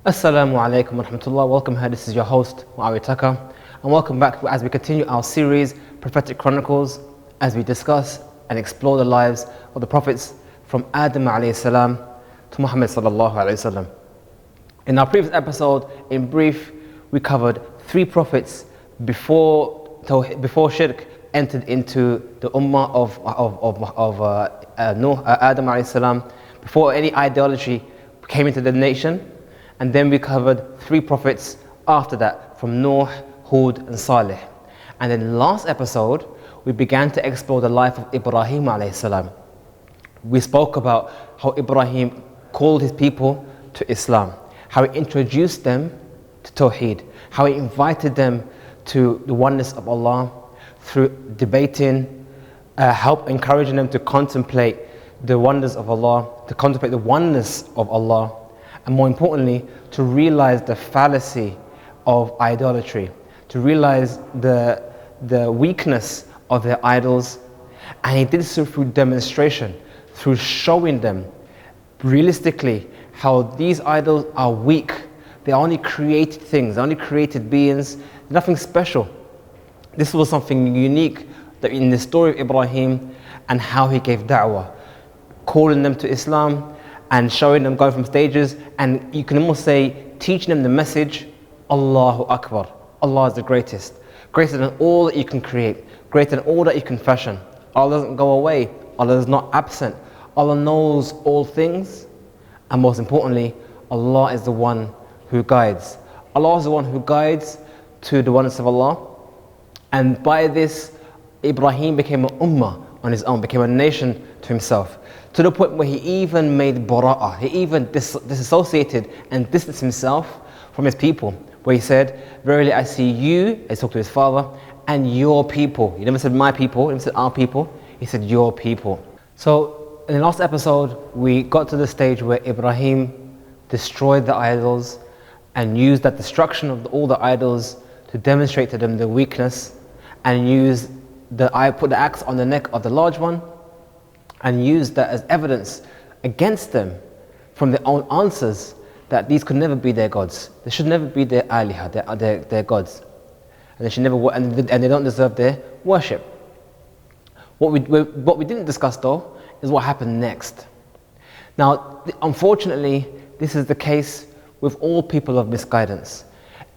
Assalamu alaikum wa rahmatullah. Welcome here. This is your host, Muawiyah, and welcome back as we continue our series, Prophetic Chronicles, as we discuss and explore the lives of the prophets from Adam alayhi salam to Muhammad sallallahu alayhi wasallam. In our previous episode, in brief, we covered three prophets before shirk entered into the ummah of Nuh, Adam alayhi salam, before any idolatry came into the nation. And then we covered three prophets after that, from Nuh, Hud and Salih. And in last episode, we began to explore the life of Ibrahim alayhi salam. We spoke about how Ibrahim called his people to Islam, how he introduced them to Tawheed, how he invited them to the oneness of Allah through debating, encouraging them to contemplate the wonders of Allah, to contemplate the oneness of Allah, and more importantly, to realize the fallacy of idolatry, to realize the weakness of their idols. And he did so through demonstration, through showing them realistically how these idols are weak. They are only created things, they're only created beings, nothing special. This was something unique that in the story of Ibrahim and how he gave da'wah, calling them to Islam and showing them, going from stages, and you can almost say teaching them the message, Allahu Akbar, Allah is the greatest, greater than all that you can create, greater than all that you can fashion. Allah doesn't go away, Allah is not absent, Allah knows all things, and most importantly, Allah is the one who guides. Allah is the one who guides to the oneness of Allah, and by this, Ibrahim became an ummah on his own, became a nation to himself, to the point where he even made bara'ah, he even disassociated and distanced himself from his people, where he said, verily I see you, he talked to his father, and your people. He never said my people, he never said our people, he said your people. So in the last episode, we got to the stage where Ibrahim destroyed the idols and used that destruction of all the idols to demonstrate to them the weakness, and put the axe on the neck of the large one, and used that as evidence against them from their own answers that these could never be their gods. They should never be their alihah, their gods, and they should never, and they don't deserve their worship. What we didn't discuss though is what happened next. Now, unfortunately, this is the case with all people of misguidance.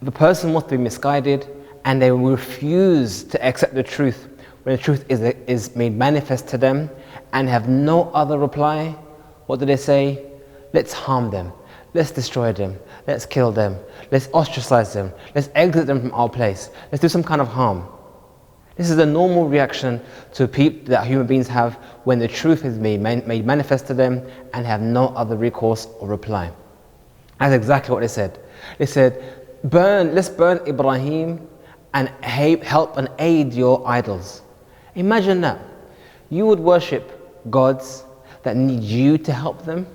The person wants to be misguided, and they will refuse to accept the truth when the truth is made manifest to them, and have no other reply. What do they say? Let's harm them, let's destroy them, let's kill them, let's ostracize them, let's exit them from our place, let's do some kind of harm. This is the normal reaction to people that human beings have when the truth is made manifest to them and have no other recourse or reply. That's exactly what they said. They said, let's burn Ibrahim and help and aid your idols. Imagine that. You would worship gods that need you to help them?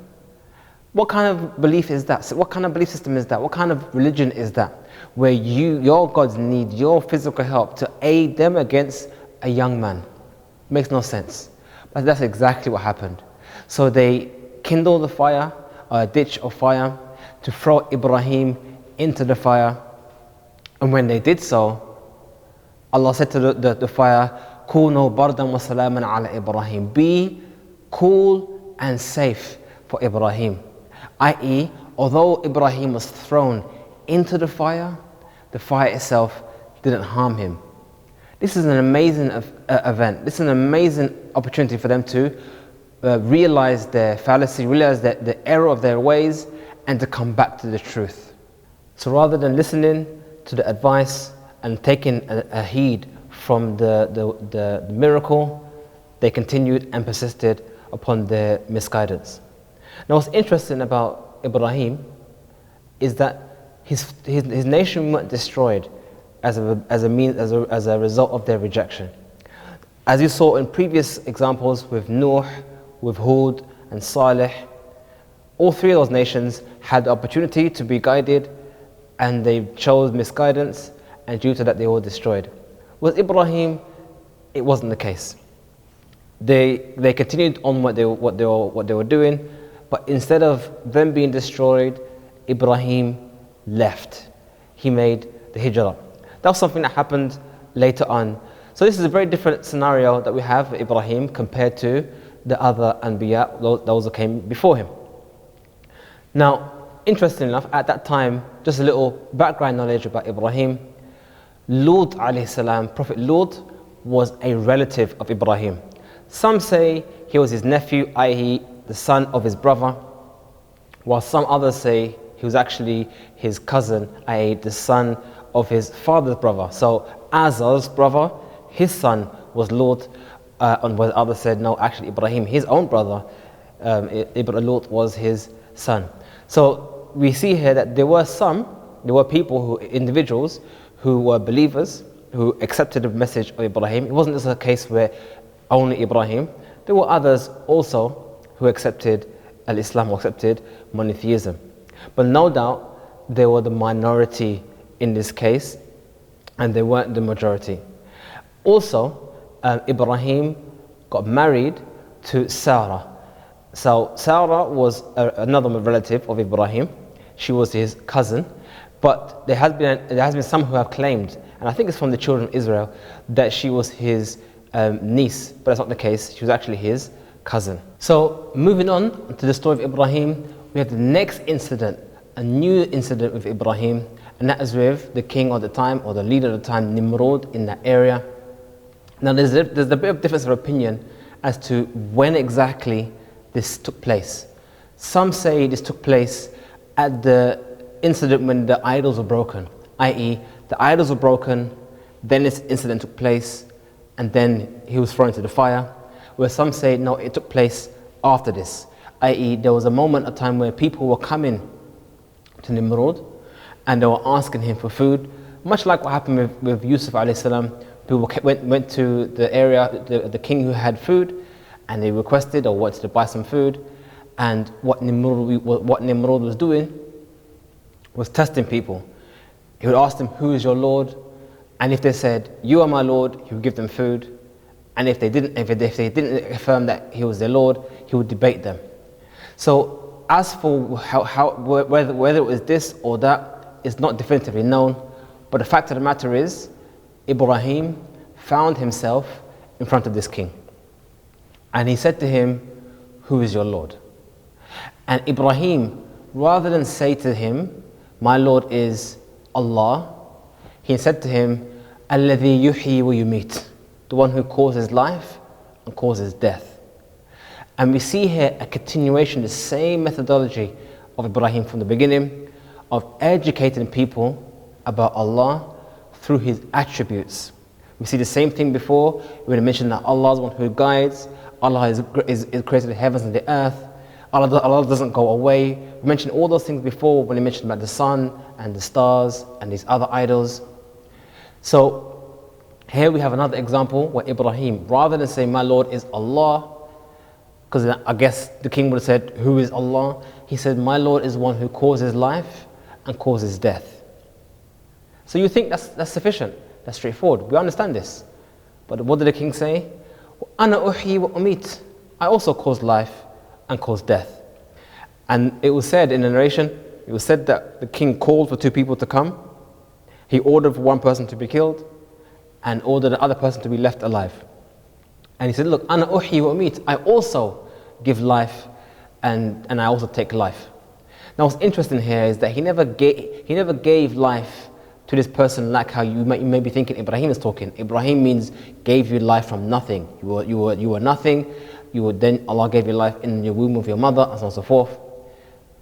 What kind of belief is that? So what kind of belief system is that? What kind of religion is that? Where your gods need your physical help to aid them against a young man. Makes no sense. But that's exactly what happened. So they kindled a fire, a ditch of fire, to throw Ibrahim into the fire. And when they did so, Allah said to the fire, كُونُوا بَرْدًا وَسَلَامًا عَلَى إِبْرَاهِيمَ, be cool and safe for Ibrahim. I.e., although Ibrahim was thrown into the fire itself didn't harm him. This is an amazing event. This is an amazing opportunity for them to realize their fallacy, realize the error of their ways, and to come back to the truth. So rather than listening to the advice and taking a heed from the miracle, they continued and persisted upon their misguidance. Now, what's interesting about Ibrahim is that his nation weren't destroyed as a result of their rejection. As you saw in previous examples with Nuh, with Hud and Salih, all three of those nations had the opportunity to be guided, and they chose misguidance, and due to that they were destroyed. With Ibrahim, it wasn't the case. They continued on what they were doing, but instead of them being destroyed, Ibrahim left. He made the hijrah. That was something that happened later on. So this is a very different scenario that we have with Ibrahim compared to the other Anbiya, those that came before him. Now, interestingly enough, at that time, just a little background knowledge about Ibrahim. Lut alayhi salam, Prophet Lut, was a relative of Ibrahim. Some say he was his nephew, i.e. the son of his brother, while some others say he was actually his cousin, i.e. the son of his father's brother. So Azar's brother, his son was Lut, and where others said no, actually Ibrahim, his own brother, Lut was his son. So we see here that there were people, individuals who were believers, who accepted the message of Ibrahim. It wasn't just a case where only Ibrahim. There were others also who accepted Islam, or accepted monotheism. But no doubt they were the minority in this case, and they weren't the majority. Also, Ibrahim got married to Sarah. So Sarah was another relative of Ibrahim. She was his cousin. But there has been some who have claimed, and I think it's from the children of Israel, that she was his niece, but that's not the case. She was actually his cousin. So moving on to the story of Ibrahim, we have the next incident, a new incident with Ibrahim, and that is with the king of the time, or the leader of the time, Nimrod, in that area. Now there's a bit of difference of opinion as to when exactly this took place. Some say this took place at the incident when the idols were broken, i.e. the idols were broken, then this incident took place, and then he was thrown into the fire. Where some say no, it took place after this, i.e. there was a moment of time where people were coming to Nimrod and they were asking him for food, much like what happened with Yusuf alayhi salam. People went to the area, the king who had food, and they requested or wanted to buy some food, and what Nimrod was doing was testing people. He would ask them, who is your Lord? And if they said, you are my Lord, he would give them food. And if they didn't affirm that he was their Lord, he would debate them. So as for whether it was this or that is not definitively known, but the fact of the matter is, Ibrahim found himself in front of this king. And he said to him, who is your Lord? And Ibrahim, rather than say to him, my Lord is Allah, he said to him, Alladhi yuhyi wa yumit, the one who causes life and causes death. And we see here a continuation, the same methodology of Ibrahim from the beginning, of educating people about Allah through his attributes. We see the same thing before when he mentioned that Allah is one who guides, Allah is created the heavens and the earth, Allah doesn't go away. We mentioned all those things before when he mentioned about the sun and the stars and these other idols. So here we have another example where Ibrahim, rather than saying my Lord is Allah, because I guess the king would have said who is Allah, he said my Lord is one who causes life and causes death. So you think that's sufficient, that's straightforward, we understand this. But what did the king say? Ana uhyi wa umit, I also cause life and cause death. And it was said in the narration, it was said that the king called for two people to come. He ordered for one person to be killed and ordered the other person to be left alive. And he said, look, ana uhyi wa umit, I also give life and I also take life. Now what's interesting here is that he never gave life to this person like how you may be thinking Ibrahim is talking. Ibrahim means gave you life from nothing. You were nothing. Then Allah gave you life in your womb of your mother, and so on and so forth.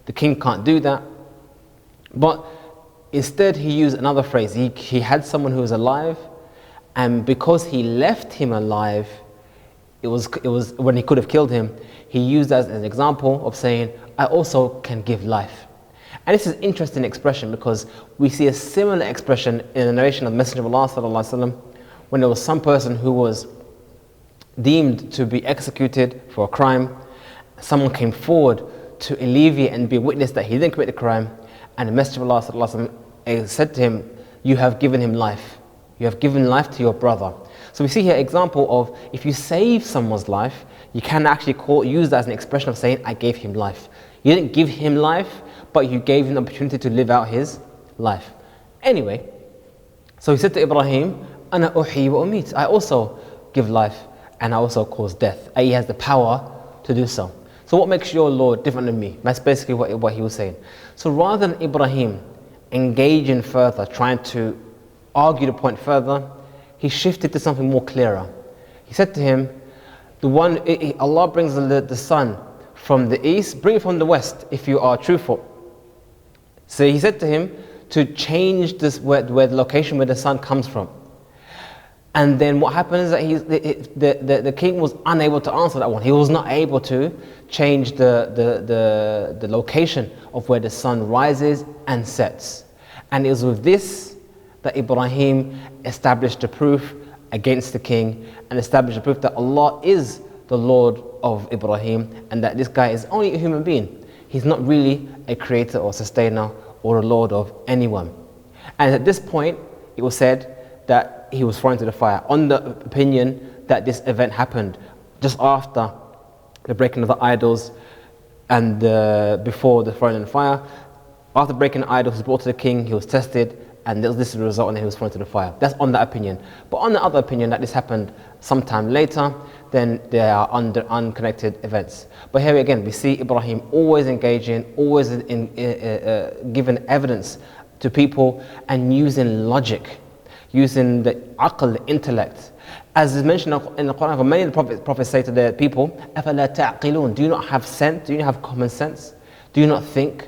The king can't do that. But instead he used another phrase. He had someone who was alive, and because he left him alive, it was when he could have killed him, he used that as an example of saying, I also can give life. And this is an interesting expression because we see a similar expression in the narration of the Messenger of Allah sallallahu alaihi wasallam, when there was some person who was deemed to be executed for a crime. Someone came forward to alleviate and be a witness that he didn't commit the crime, and the Messenger of Allah sallallahu alaihi wasallam said to him, you have given him life. You have given life to your brother. So we see here an example of if you save someone's life, you can actually use that as an expression of saying, I gave him life. You didn't give him life, but you gave him the opportunity to live out his life. Anyway, so he said to Ibrahim, Ana uhyi wa umit. I also give life and I also cause death. He has the power to do so. So what makes your Lord different than me? That's basically what he was saying. So rather than Ibrahim engaging further, trying to argue the point further, he shifted to something more clearer. He said to him, Allah brings the sun from the east, bring it from the west if you are truthful. So he said to him to change this where the location where the sun comes from. And then what happened is that the king was unable to answer that one. He was not able to change the location of where the sun rises and sets. And it was with this that Ibrahim established the proof against the king and established the proof that Allah is the Lord of Ibrahim and that this guy is only a human being. He's not really a creator or sustainer or a Lord of anyone. And at this point, it was said that he was thrown into the fire on the opinion that this event happened just after the breaking of the idols and before the throwing in the fire. After breaking the idols, he was brought to the king, he was tested, and this is the result, and he was thrown into the fire. That's on that opinion. But on the other opinion that this happened sometime later, then there are unconnected events. But here again, we see Ibrahim always engaging, always giving evidence to people and using logic, using the aql, the intellect. As is mentioned in the Quran, many of the prophets say to their people, أَفَلَا تَعْقِلُونَ. Do you not have sense? Do you not have common sense? Do you not think?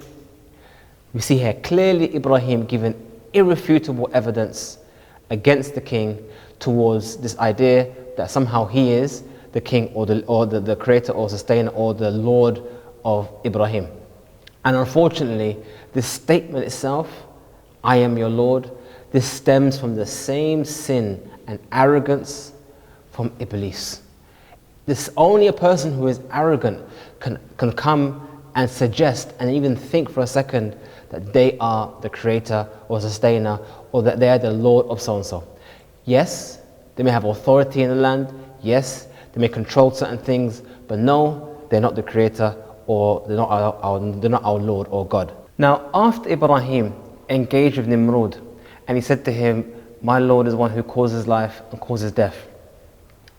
We see here clearly Ibrahim giving irrefutable evidence against the king towards this idea that somehow he is the king or the creator or sustainer or the Lord of Ibrahim. And unfortunately, this statement itself, I am your Lord, this stems from the same sin and arrogance from Iblis. This only a person who is arrogant can come and suggest and even think for a second that they are the creator or sustainer or that they are the Lord of so-and-so. Yes, they may have authority in the land. Yes, they may control certain things, but no, they're not the creator or they're not our Lord or God. Now, after Ibrahim engaged with Nimrod and he said to him, my Lord is one who causes life and causes death.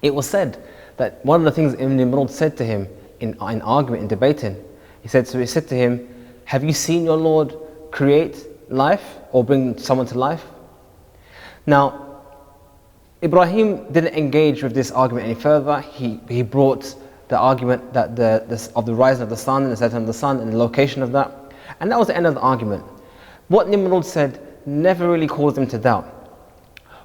It was said that one of the things Nimrod said to him in argument, in debating, he said to him, have you seen your Lord create life or bring someone to life? Now, Ibrahim didn't engage with this argument any further. He brought the argument that of the rising of the sun and the setting of the sun and the location of that. And that was the end of the argument. What Nimrod said never really caused him to doubt.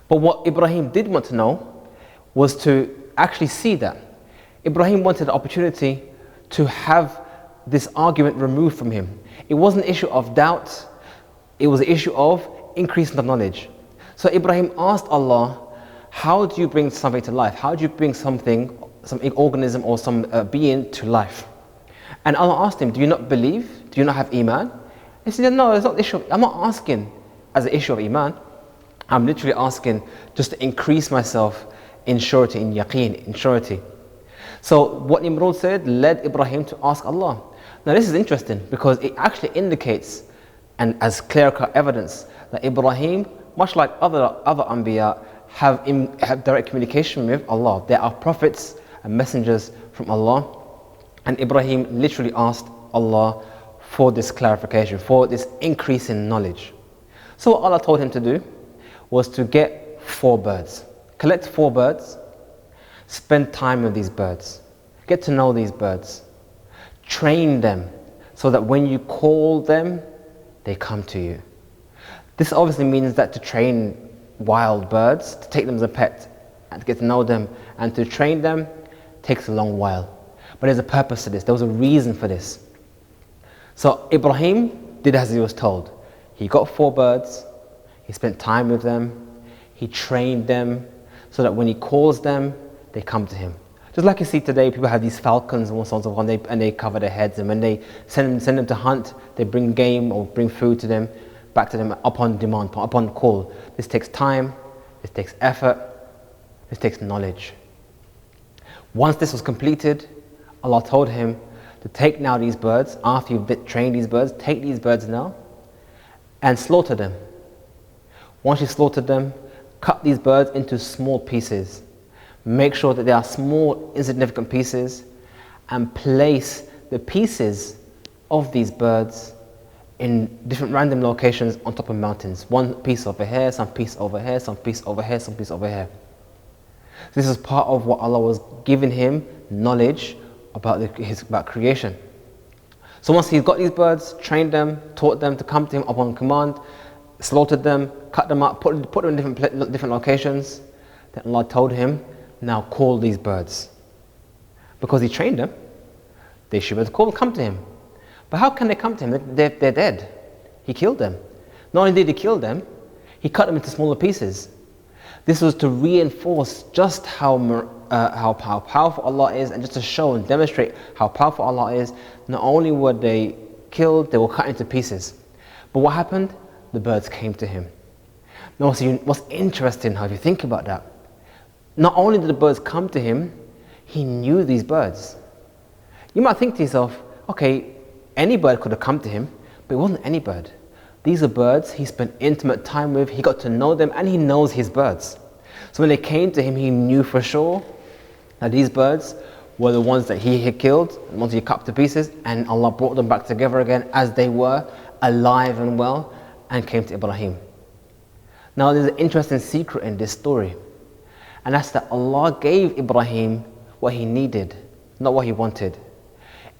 But what Ibrahim did want to know was to actually see that. Ibrahim wanted the opportunity to have this argument removed from him. It wasn't an issue of doubt, it was an issue of increasing of knowledge. So Ibrahim asked Allah, how do you bring something to life? How do you bring some organism or some being to life? And Allah asked him, do you not believe? Do you not have Iman? He said, no, it's not the issue. I'm not asking as an issue of Iman. I'm literally asking just to increase myself in surety, in yaqeen, in surety. So what Nimrod said led Ibrahim to ask Allah. Now this is interesting because it actually indicates, and as clear-cut evidence, that Ibrahim, much like other Anbiya, have direct communication with Allah. There are prophets and messengers from Allah, and Ibrahim literally asked Allah for this clarification, for this increase in knowledge. So what Allah told him to do was to get 4 birds, collect 4 birds, spend time with these birds, get to know these birds, train them so that when you call them, they come to you. This obviously means that to train wild birds, to take them as a pet and to get to know them and to train them takes a long while. But there's a purpose to this, there was a reason for this. So Ibrahim did as he was told. He got 4 birds, he spent time with them, he trained them so that when he calls them, they come to him. Just like you see today, people have these falcons and so on and so forth, and they cover their heads, and when they send them to hunt, they bring game or bring food to them, back to them upon demand, upon call. This takes time, this takes effort, this takes knowledge. Once this was completed, Allah told him to take now these birds, after you've trained these birds, take these birds now and slaughter them. Once you slaughtered them, cut these birds into small pieces. Make sure that they are small, insignificant pieces, and place the pieces of these birds in different random locations on top of mountains. One piece over here, some piece over here, some piece over here, some piece over here. This is part of what Allah was giving him knowledge about creation. So once he's got these birds, trained them, taught them to come to him upon command, slaughtered them, cut them up, put them in different locations, then Allah told him, now call these birds. Because he trained them, they should be able to come to him. But how can they come to him? They're dead. He killed them. Not only did he kill them, he cut them into smaller pieces. This was to reinforce just how powerful Allah is, and just to show and demonstrate how powerful Allah is. Not only were they killed, they were cut into pieces. But what happened? The birds came to him. Now what's interesting, how if you think about that, not only did the birds come to him, he knew these birds. You might think to yourself, okay, any bird could have come to him, but it wasn't any bird. These are birds he spent intimate time with, he got to know them, and he knows his birds. So when they came to him, he knew for sure that these birds were the ones that he had killed, the ones he cut to pieces, and Allah brought them back together again as they were, alive and well, and came to Ibrahim. Now there's an interesting secret in this story, and that's that Allah gave Ibrahim what he needed, not what he wanted.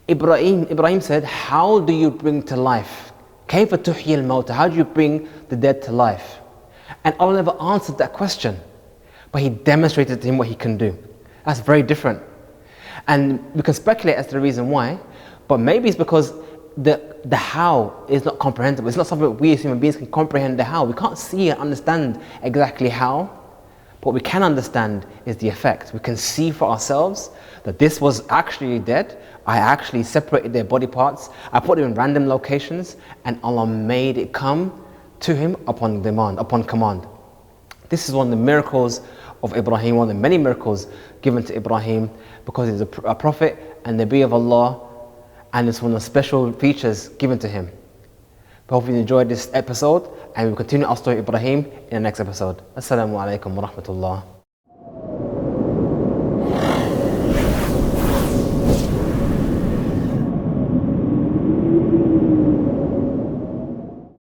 Ibrahim said, how do you bring to life? كيف تحيي الموتى? How do you bring the dead to life? And Allah never answered that question, but he demonstrated to him what he can do. That's very different. And we can speculate as to the reason why, but maybe it's because the how is not comprehensible. It's not something that we as human beings can comprehend the how. We can't see and understand exactly how. What we can understand is the effect. We can see for ourselves that this was actually dead. I actually separated their body parts. I put them in random locations, and Allah made it come to him upon demand, upon command. This is one of the miracles of Ibrahim, one of the many miracles given to Ibrahim, because he's a prophet and Nabi of Allah, and it's one of the special features given to him. I hope you enjoyed this episode, and we'll continue our story of Ibrahim in the next episode. Assalamu alaikum wa rahmatullah.